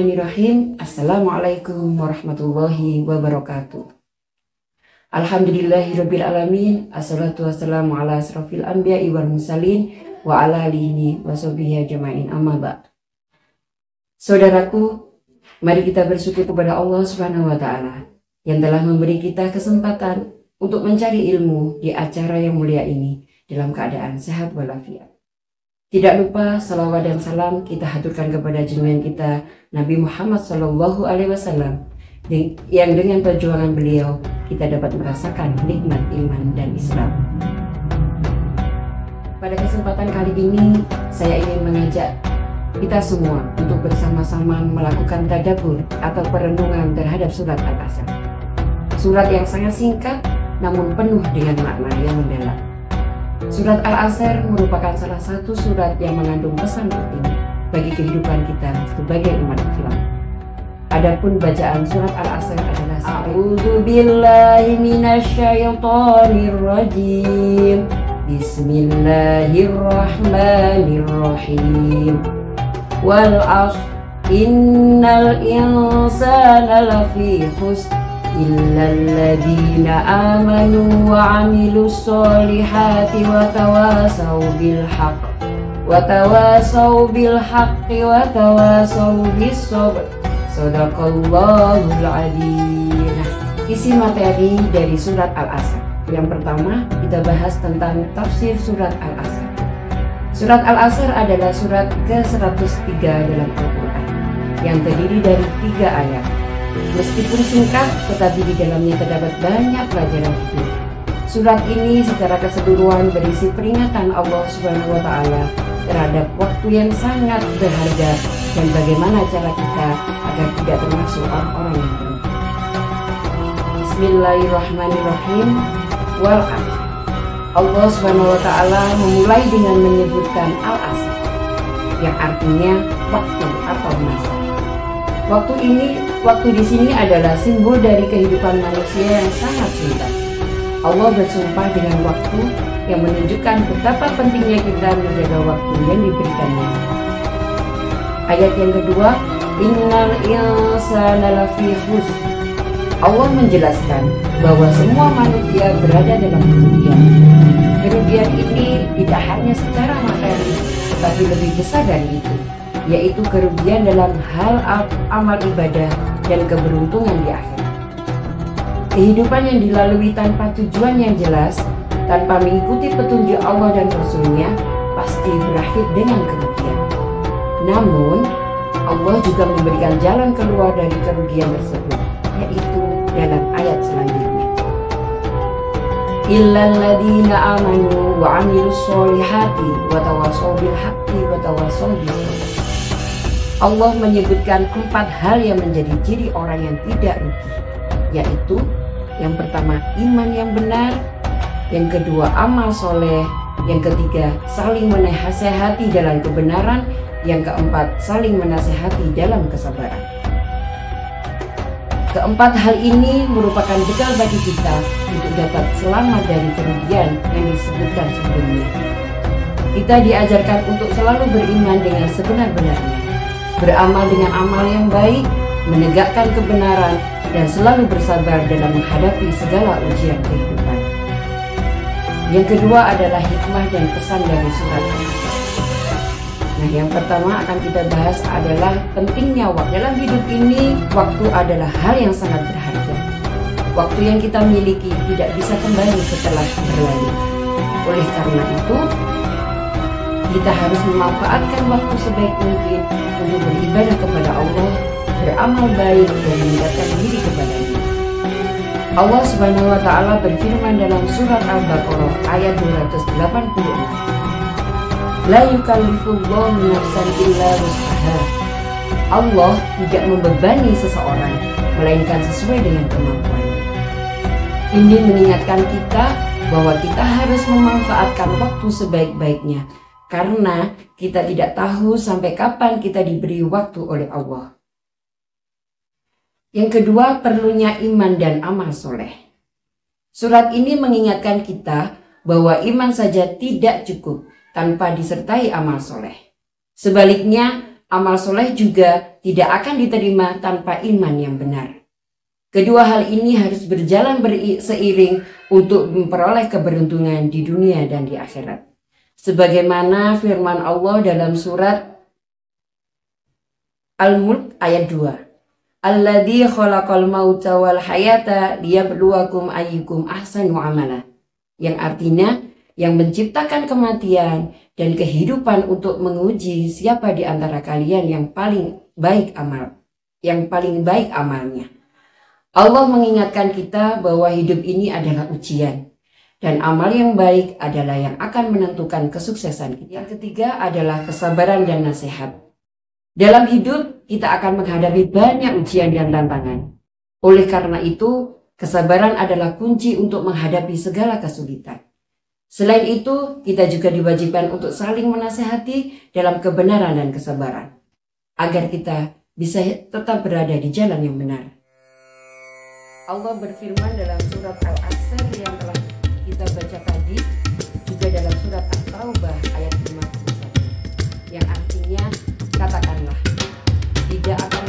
Bismillahirrahmanirrahim. Assalamualaikum warahmatullahi wabarakatuh. Alhamdulillahirrabbilalamin. Assalatu wassalamu ala asrafil anbiya'i wal mursalin wa ala alihi wa sahbihi ajma'in, amma ba'd. Saudaraku, mari kita bersyukur kepada Allah Subhanahu wa Ta'ala yang telah memberi kita kesempatan untuk mencari ilmu di acara yang mulia ini dalam keadaan sehat walafiat. Tidak lupa salawat dan salam kita haturkan kepada junjungan kita Nabi Muhammad SAW yang dengan perjuangan beliau kita dapat merasakan nikmat iman dan Islam. Pada kesempatan kali ini saya ingin mengajak kita semua untuk bersama-sama melakukan tadabbur atau perenungan terhadap surat Al-Asr. Surat yang sangat singkat namun penuh dengan makna yang mendalam. Surat Al-Asr merupakan salah satu surat yang mengandung pesan penting bagi kehidupan kita sebagai umat Islam. Adapun bacaan surat Al-Asr adalah A'udzu billahi minasyaitonir rajim. Bismillahirrahmanirrahim. Wal 'ashr innal insana lafi khusr illal ladzina amanu wa 'amilus solihati wa tawasaw bil haqqi wa tawasaw bis sabr. Shadaqallahul adzim. Isi materi dari surat Al-Asr. Yang pertama, kita bahas tentang tafsir surat Al-Asr. Surat Al-Asr adalah surat ke-103 dalam Al-Quran yang terdiri dari 3 ayat. Meskipun singkat, tetapi di dalamnya terdapat banyak pelajaran hidup. Surat ini secara keseluruhan berisi peringatan Allah Subhanahu wa Ta'ala terhadap waktu yang sangat berharga dan bagaimana cara kita agar tidak termasuk orang-orang yang beruntung. Bismillahirrahmanirrahim. Wal 'ashr. Allah Subhanahu wa Ta'ala memulai dengan menyebutkan Al-Asr yang artinya waktu atau masa. Waktu di sini adalah simbol dari kehidupan manusia yang sangat singkat. Allah bersumpah dengan waktu yang menunjukkan betapa pentingnya kita menjaga waktu yang diberikannya. Ayat yang kedua, innal insana lafi khusr. Allah menjelaskan bahwa semua manusia berada dalam kerugian. Kerugian ini tidak hanya secara materi, tetapi lebih besar dari itu, yaitu kerugian dalam hal amal ibadah dan keberuntungan di akhirat. Kehidupan yang dilalui tanpa tujuan yang jelas, tanpa mengikuti petunjuk Allah dan Rasul-Nya, pasti berakhir dengan kerugian. Namun, Allah juga memberikan jalan keluar dari kerugian tersebut, yaitu dalam ayat selanjutnya. Illal ladzina amanu wa 'amilus solihati wa tawassaw bil haqqi wa tawassaw bis sabr. Allah menyebutkan 4 hal yang menjadi ciri orang yang tidak rugi, yaitu yang pertama iman yang benar, yang kedua amal soleh, yang ketiga saling menasehati dalam kebenaran, yang keempat saling menasehati dalam kesabaran. Keempat hal ini merupakan bekal bagi kita untuk dapat selamat dari kerugian yang disebutkan sebelumnya. Kita diajarkan untuk selalu beriman dengan sebenar-benarnya, beramal dengan amal yang baik, menegakkan kebenaran, dan selalu bersabar dalam menghadapi segala ujian kehidupan. Yang kedua adalah hikmah dan pesan dari surat Al-Asr. Nah, yang pertama akan kita bahas adalah pentingnya waktu. Dalam hidup ini, waktu adalah hal yang sangat berharga. Waktu yang kita miliki tidak bisa kembali setelah berlalu. Oleh karena itu, kita harus memanfaatkan waktu sebaik mungkin untuk beribadah kepada Allah, beramal baik, dan mendekatkan diri kepada-Nya. Allah Subhanahu wa Ta'ala berfirman dalam surat Al-Baqarah ayat 286. La yukallifullahu nafsan illa wus'aha. Allah tidak membebani seseorang melainkan sesuai dengan kemampuannya. Ini mengingatkan kita bahwa kita harus memanfaatkan waktu sebaik-baiknya karena kita tidak tahu sampai kapan kita diberi waktu oleh Allah. Yang kedua, perlunya iman dan amal soleh. Surat ini mengingatkan kita bahwa iman saja tidak cukup tanpa disertai amal soleh. Sebaliknya, amal soleh juga tidak akan diterima tanpa iman yang benar. Kedua hal ini harus berjalan seiring untuk memperoleh keberuntungan di dunia dan di akhirat. Sebagaimana firman Allah dalam surat Al-Mulk ayat 2. Alladzi khalaqal mauta wal hayata liyabluwakum ayyukum ahsanu amala. Yang artinya, yang menciptakan kematian dan kehidupan untuk menguji siapa di antara kalian yang paling baik amalnya. Allah mengingatkan kita bahwa hidup ini adalah ujian dan amal yang baik adalah yang akan menentukan kesuksesan kita. Yang ketiga adalah kesabaran dan nasihat. Dalam hidup kita akan menghadapi banyak ujian dan tantangan. Oleh karena itu, kesabaran adalah kunci untuk menghadapi segala kesulitan. Selain itu, kita juga diwajibkan untuk saling menasehati dalam kebenaran dan kesabaran, agar kita bisa tetap berada di jalan yang benar. Allah berfirman dalam surat Al-Asr yang telah kita baca tadi, juga dalam surat At-Taubah ayat 51, yang artinya, katakanlah, tidak akan